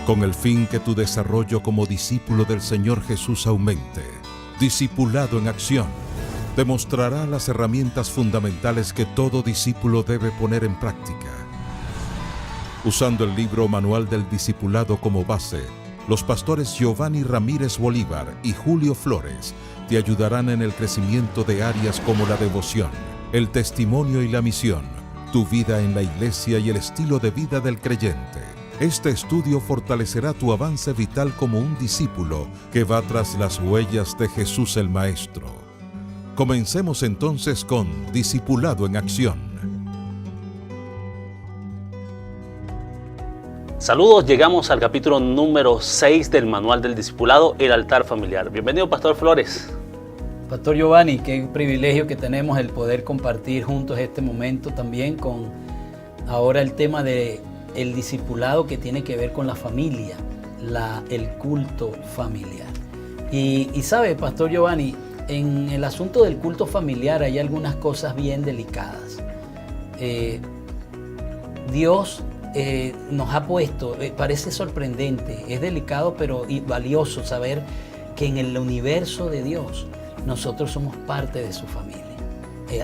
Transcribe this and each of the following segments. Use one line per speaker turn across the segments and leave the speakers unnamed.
con el fin que tu desarrollo como discípulo del Señor Jesús aumente. Discipulado en Acción te mostrará las herramientas fundamentales que todo discípulo debe poner en práctica. Usando el libro Manual del Discipulado como base, los pastores Giovanni Ramírez Bolívar y Julio Flores te ayudarán en el crecimiento de áreas como la devoción, el testimonio y la misión, tu vida en la iglesia y el estilo de vida del creyente. Este estudio fortalecerá tu avance vital como un discípulo que va tras las huellas de Jesús el Maestro. Comencemos entonces con Discipulado en Acción.
Saludos, llegamos al capítulo número 6 del Manual del Discipulado, el altar familiar. Bienvenido, Pastor Flores.
Pastor Giovanni, qué privilegio que tenemos el poder compartir juntos este momento también con ahora el tema de el discipulado que tiene que ver con la familia, el culto familiar. Y sabe, Pastor Giovanni, en el asunto del culto familiar hay algunas cosas bien delicadas. Dios nos ha puesto, parece sorprendente, es delicado pero valioso saber que en el universo de Dios nosotros somos parte de su familia.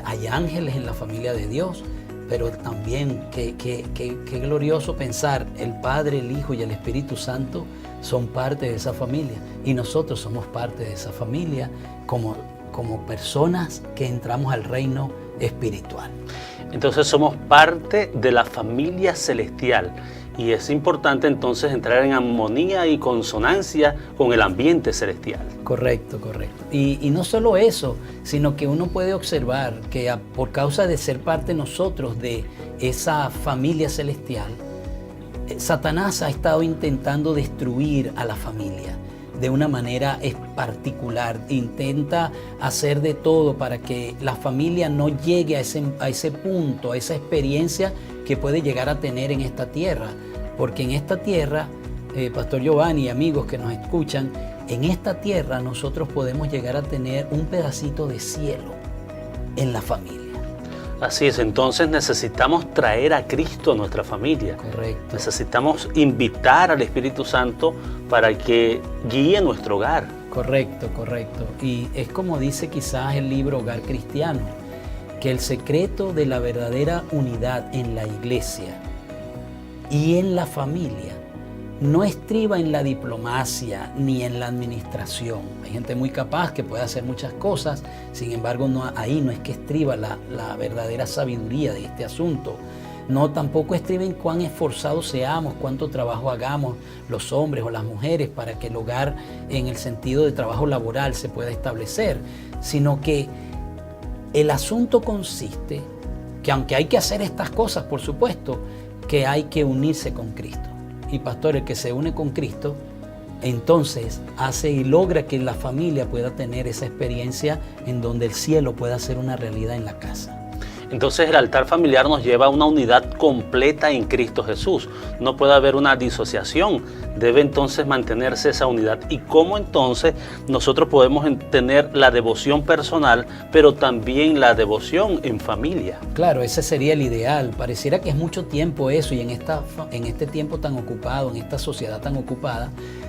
Hay ángeles en la familia de Dios, pero también qué glorioso pensar, el Padre, el Hijo y el Espíritu Santo son parte de esa familia y nosotros somos parte de esa familia como personas que entramos al reino espiritual.
Entonces somos parte de la familia celestial y es importante entonces entrar en armonía y consonancia con el ambiente celestial.
Correcto. Y no solo eso, sino que uno puede observar que por causa de ser parte nosotros de esa familia celestial, Satanás ha estado intentando destruir a la familia de una manera particular. Intenta hacer de todo para que la familia no llegue a ese punto, a esa experiencia que puede llegar a tener en esta tierra. Porque en esta tierra, Pastor Giovanni y amigos que nos escuchan, en esta tierra nosotros podemos llegar a tener un pedacito de cielo en la familia.
Así es, entonces necesitamos traer a Cristo a nuestra familia.
Correcto.
Necesitamos invitar al Espíritu Santo para que guíe nuestro hogar.
Correcto. Y es como dice quizás el libro Hogar Cristiano, que el secreto de la verdadera unidad en la iglesia y en la familia no estriba en la diplomacia ni en la administración. Hay gente muy capaz que puede hacer muchas cosas, sin embargo ahí no es que estriba la verdadera sabiduría de este asunto. No, tampoco estriba en cuán esforzados seamos, cuánto trabajo hagamos los hombres o las mujeres para que el hogar en el sentido de trabajo laboral se pueda establecer, sino que el asunto consiste que aunque hay que hacer estas cosas, por supuesto, que hay que unirse con Cristo. Y pastor, el que se une con Cristo, entonces hace y logra que la familia pueda tener esa experiencia en donde el cielo pueda ser una realidad en la casa.
Entonces el altar familiar nos lleva a una unidad completa en Cristo Jesús. No puede haber una disociación, debe entonces mantenerse esa unidad. ¿Y cómo entonces nosotros podemos tener la devoción personal, pero también la devoción en familia?
Claro, ese sería el ideal. Pareciera que es mucho tiempo eso y en este tiempo tan ocupado, en esta sociedad tan ocupada,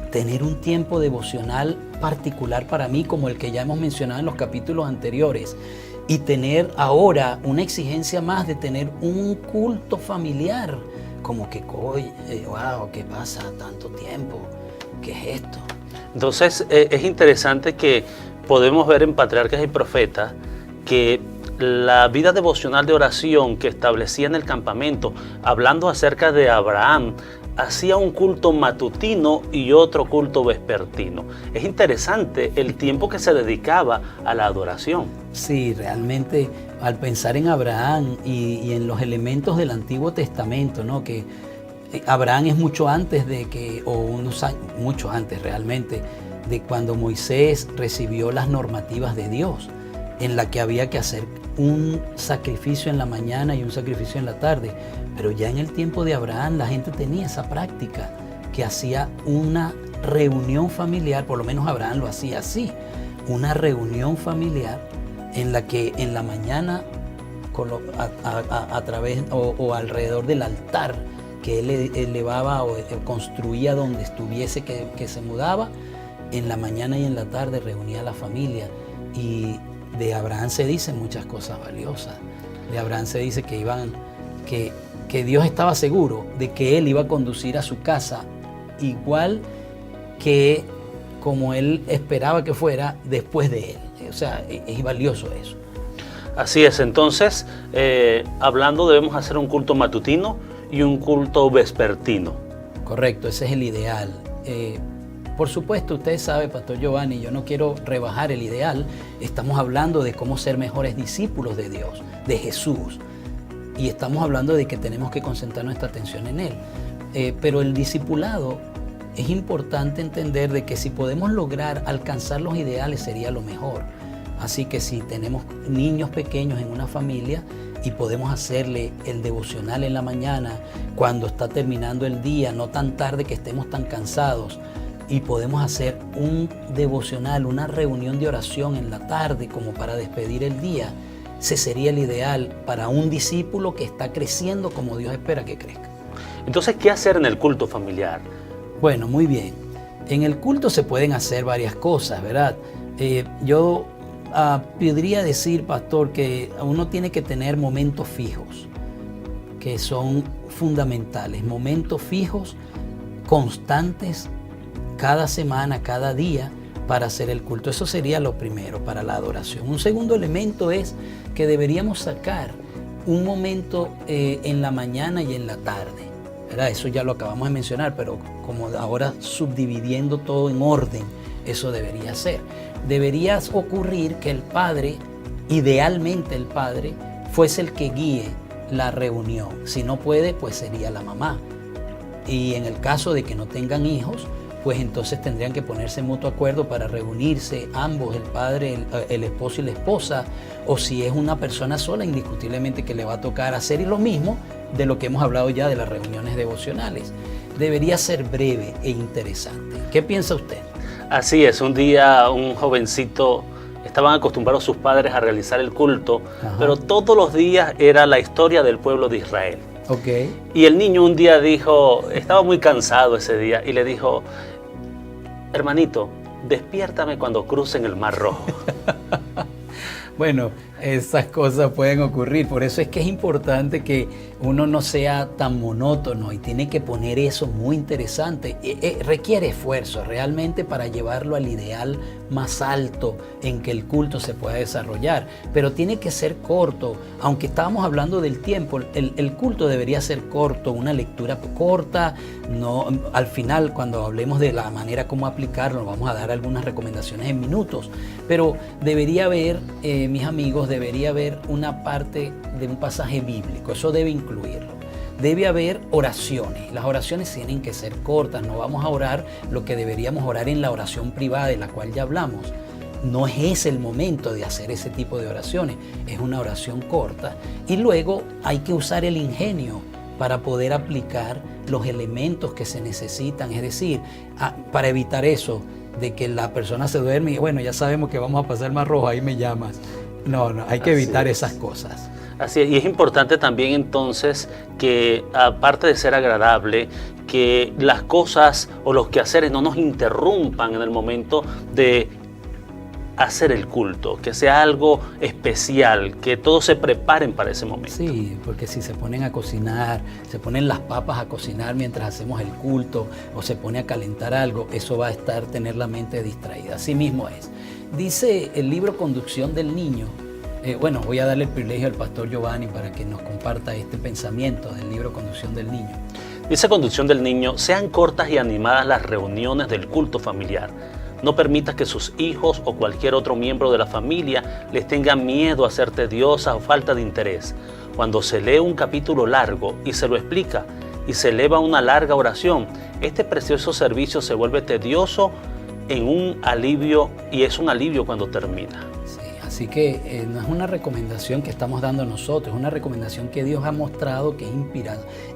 tener un tiempo devocional particular para mí como el que ya hemos mencionado en los capítulos anteriores. Y tener ahora una exigencia más de tener un culto familiar, como que, wow, ¿qué pasa? Tanto tiempo, ¿qué es esto?
Entonces es interesante que podemos ver en Patriarcas y Profetas que la vida devocional de oración que establecía en el campamento, hablando acerca de Abraham, hacía un culto matutino y otro culto vespertino. Es interesante el tiempo que se dedicaba a la adoración.
Sí, realmente al pensar en Abraham y en los elementos del Antiguo Testamento, ¿no? Que Abraham es mucho antes mucho antes realmente, de cuando Moisés recibió las normativas de Dios, en la que había que hacer un sacrificio en la mañana y un sacrificio en la tarde. Pero ya en el tiempo de Abraham la gente tenía esa práctica, que hacía una reunión familiar, por lo menos Abraham lo hacía así, una reunión familiar en la que en la mañana a través o alrededor del altar que él elevaba o construía donde estuviese que se mudaba, en la mañana y en la tarde reunía a la familia. Y de Abraham se dicen muchas cosas valiosas. De Abraham se dice que Dios estaba seguro de que él iba a conducir a su casa igual que como él esperaba que fuera después de él. O sea, es valioso eso.
Así es, entonces, hablando, debemos hacer un culto matutino y un culto vespertino.
Correcto, ese es el ideal. Por supuesto, usted sabe, Pastor Giovanni, yo no quiero rebajar el ideal. Estamos hablando de cómo ser mejores discípulos de Dios, de Jesús. Y estamos hablando de que tenemos que concentrar nuestra atención en Él. Pero el discipulado, es importante entender de que si podemos lograr alcanzar los ideales sería lo mejor. Así que si tenemos niños pequeños en una familia y podemos hacerle el devocional en la mañana, cuando está terminando el día, no tan tarde que estemos tan cansados, y podemos hacer un devocional, una reunión de oración en la tarde como para despedir el día, ese sería el ideal para un discípulo que está creciendo como Dios espera que crezca.
Entonces, ¿qué hacer en el culto familiar?
Bueno, muy bien. En el culto se pueden hacer varias cosas, ¿verdad? Yo podría decir, pastor, que uno tiene que tener momentos fijos, que son fundamentales, momentos fijos, constantes, cada semana, cada día, para hacer el culto. Eso sería lo primero para la adoración. Un segundo elemento es que deberíamos sacar un momento en la mañana y en la tarde, ¿verdad? Eso ya lo acabamos de mencionar, pero como ahora subdividiendo todo en orden, eso debería ser. Debería ocurrir que el padre, idealmente el padre, fuese el que guíe la reunión. Si no puede, pues sería la mamá. Y en el caso de que no tengan hijos, pues entonces tendrían que ponerse en mutuo acuerdo para reunirse ambos, el padre, el esposo y la esposa, o si es una persona sola, indiscutiblemente que le va a tocar hacer lo mismo de lo que hemos hablado ya de las reuniones devocionales. Debería ser breve e interesante. ¿Qué piensa usted?
Así es, un día un jovencito, estaban acostumbrados sus padres a realizar el culto, pero todos los días era la historia del pueblo de Israel.
Okay.
Y el niño un día dijo, estaba muy cansado ese día, y le dijo, hermanito, despiértame cuando crucen el Mar Rojo.
Bueno, esas cosas pueden ocurrir, por eso es que es importante que uno no sea tan monótono y tiene que poner eso muy interesante. Requiere esfuerzo realmente para llevarlo al ideal más alto en que el culto se pueda desarrollar, pero tiene que ser corto. Aunque estábamos hablando del tiempo, el culto debería ser corto, una lectura corta. No, al final, cuando hablemos de la manera como aplicarlo, vamos a dar algunas recomendaciones en minutos, pero debería haber, mis amigos, debería haber una parte de un pasaje bíblico. Eso debe incluirlo. Debe haber oraciones. Las oraciones tienen que ser cortas. No vamos a orar lo que deberíamos orar en la oración privada, de la cual ya hablamos. No es ese el momento de hacer ese tipo de oraciones. Es una oración corta. Y luego hay que usar el ingenio para poder aplicar los elementos que se necesitan. Es decir, para evitar eso de que la persona se duerme y bueno, ya sabemos que vamos a pasar el Mar Rojo, ahí me llamas. No, hay que evitar esas cosas.
Así es, y es importante también entonces que, aparte de ser agradable, que las cosas o los quehaceres no nos interrumpan en el momento de hacer el culto, que sea algo especial, que todos se preparen para ese momento.
Sí, porque si se ponen a cocinar, se ponen las papas a cocinar mientras hacemos el culto o se pone a calentar algo, eso va a tener la mente distraída. Así mismo es. Dice el libro Conducción del Niño, bueno, voy a darle el privilegio al pastor Giovanni para que nos comparta este pensamiento del libro Conducción del Niño.
Dice Conducción del Niño, sean cortas y animadas las reuniones del culto familiar. No permitas que sus hijos o cualquier otro miembro de la familia les tenga miedo a ser tediosas o falta de interés. Cuando se lee un capítulo largo y se lo explica y se eleva una larga oración, este precioso servicio se vuelve tedioso en un alivio y es un alivio cuando termina.
Sí, así que no es una recomendación que estamos dando nosotros, es una recomendación que Dios ha mostrado que es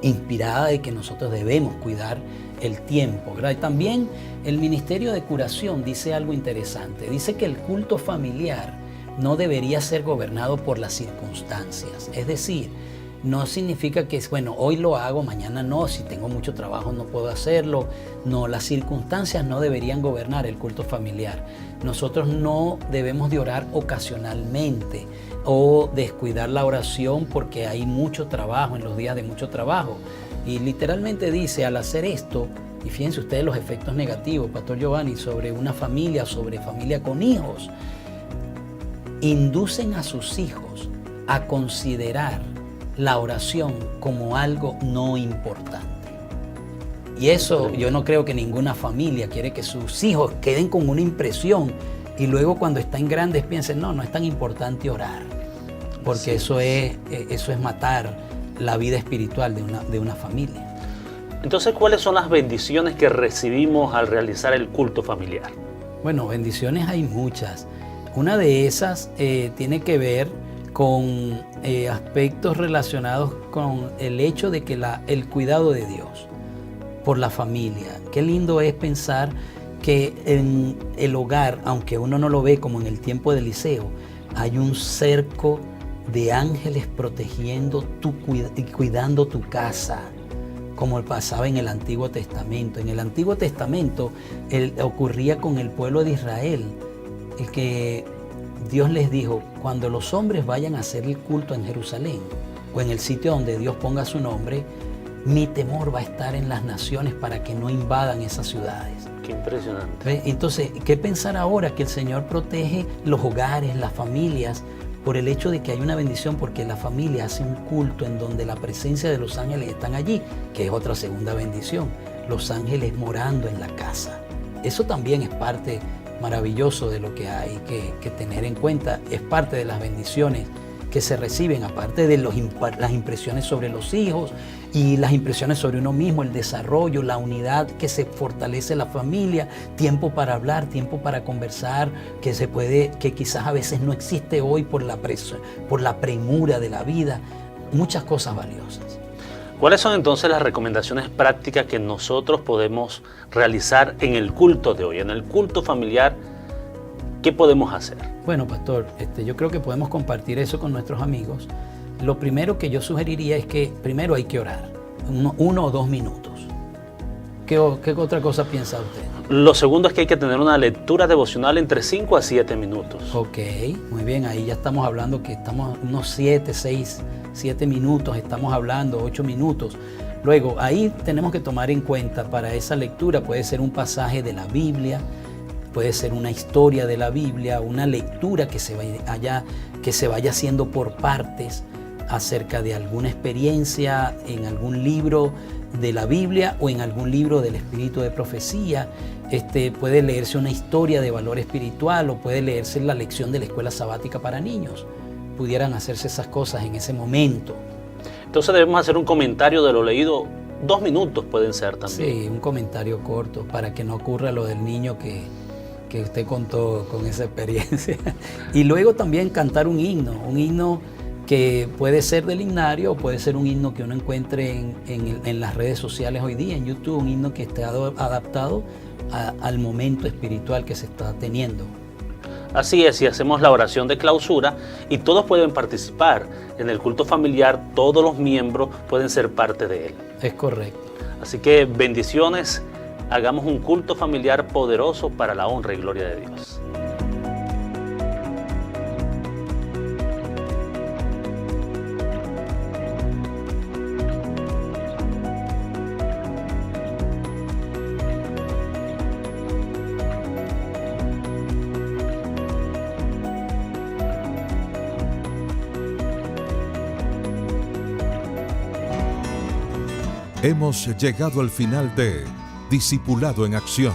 inspirada de que nosotros debemos cuidar el tiempo, ¿verdad? Y también el Ministerio de Curación dice algo interesante. Dice que el culto familiar no debería ser gobernado por las circunstancias. Es decir, no significa que, bueno, hoy lo hago, mañana no, si tengo mucho trabajo no puedo hacerlo. No, las circunstancias no deberían gobernar el culto familiar. Nosotros no debemos de orar ocasionalmente o descuidar la oración porque hay mucho trabajo, en los días de mucho trabajo. Y literalmente dice, al hacer esto, y fíjense ustedes los efectos negativos, Pastor Giovanni, sobre una familia, sobre familia con hijos, inducen a sus hijos a considerar la oración como algo no importante. Y eso yo no creo que ninguna familia quiere que sus hijos queden con una impresión y luego cuando están grandes piensen, no es tan importante orar, porque eso es matar la vida espiritual de una familia.
Entonces, ¿cuáles son las bendiciones que recibimos al realizar el culto familiar?
Bueno, bendiciones hay muchas. Una de esas tiene que ver con aspectos relacionados con el hecho de que el cuidado de Dios por la familia. Qué lindo es pensar que en el hogar, aunque uno no lo ve como en el tiempo de Eliseo, hay un cerco de ángeles protegiendo y cuidando tu casa, como pasaba en el Antiguo Testamento. En el Antiguo Testamento ocurría con el pueblo de Israel, que Dios les dijo, cuando los hombres vayan a hacer el culto en Jerusalén o en el sitio donde Dios ponga su nombre, mi temor va a estar en las naciones para que no invadan esas ciudades.
Qué impresionante.
Entonces, ¿qué pensar ahora? Que el Señor protege los hogares, las familias, por el hecho de que hay una bendición, porque la familia hace un culto en donde la presencia de los ángeles están allí, que es otra segunda bendición, los ángeles morando en la casa. Eso también es parte maravilloso de lo que hay que tener en cuenta, es parte de las bendiciones que se reciben, aparte de las impresiones sobre los hijos y las impresiones sobre uno mismo, el desarrollo, la unidad, que se fortalece la familia, tiempo para hablar, tiempo para conversar, que quizás a veces no existe hoy por la premura de la vida, muchas cosas valiosas.
¿Cuáles son entonces las recomendaciones prácticas que nosotros podemos realizar en el culto de hoy, en el culto familiar? ¿Qué podemos hacer?
Bueno, pastor, yo creo que podemos compartir eso con nuestros amigos. Lo primero que yo sugeriría es que primero hay que orar, 1 o 2 minutos. ¿Qué otra cosa piensa usted?
Lo segundo es que hay que tener una lectura devocional entre 5 a 7 minutos.
Ok, muy bien, ahí ya estamos hablando que estamos unos 7 minutos, estamos hablando 8 minutos. Luego, ahí tenemos que tomar en cuenta para esa lectura, puede ser un pasaje de la Biblia, puede ser una historia de la Biblia, una lectura que se vaya haciendo por partes acerca de alguna experiencia en algún libro de la Biblia o en algún libro del Espíritu de Profecía. Puede leerse una historia de valor espiritual o puede leerse la lección de la escuela sabática para niños. Pudieran hacerse esas cosas en ese momento.
Entonces debemos hacer un comentario de lo leído, 2 minutos pueden ser también.
Sí, un comentario corto para que no ocurra lo del niño que usted contó con esa experiencia. Y luego también cantar un himno que puede ser del himnario o puede ser un himno que uno encuentre en las redes sociales hoy día, en YouTube, un himno que esté adaptado al momento espiritual que se está teniendo.
Así es, y hacemos la oración de clausura y todos pueden participar en el culto familiar, todos los miembros pueden ser parte de él.
Es correcto.
Así que bendiciones, hagamos un culto familiar poderoso para la honra y gloria de Dios.
Hemos llegado al final de Discipulado en Acción,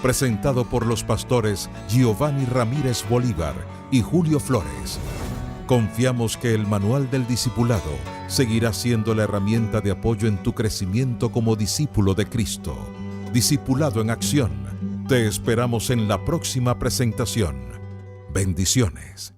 presentado por los pastores Giovanni Ramírez Bolívar y Julio Flores. Confiamos que el Manual del Discipulado seguirá siendo la herramienta de apoyo en tu crecimiento como discípulo de Cristo. Discipulado en Acción. Te esperamos en la próxima presentación. Bendiciones.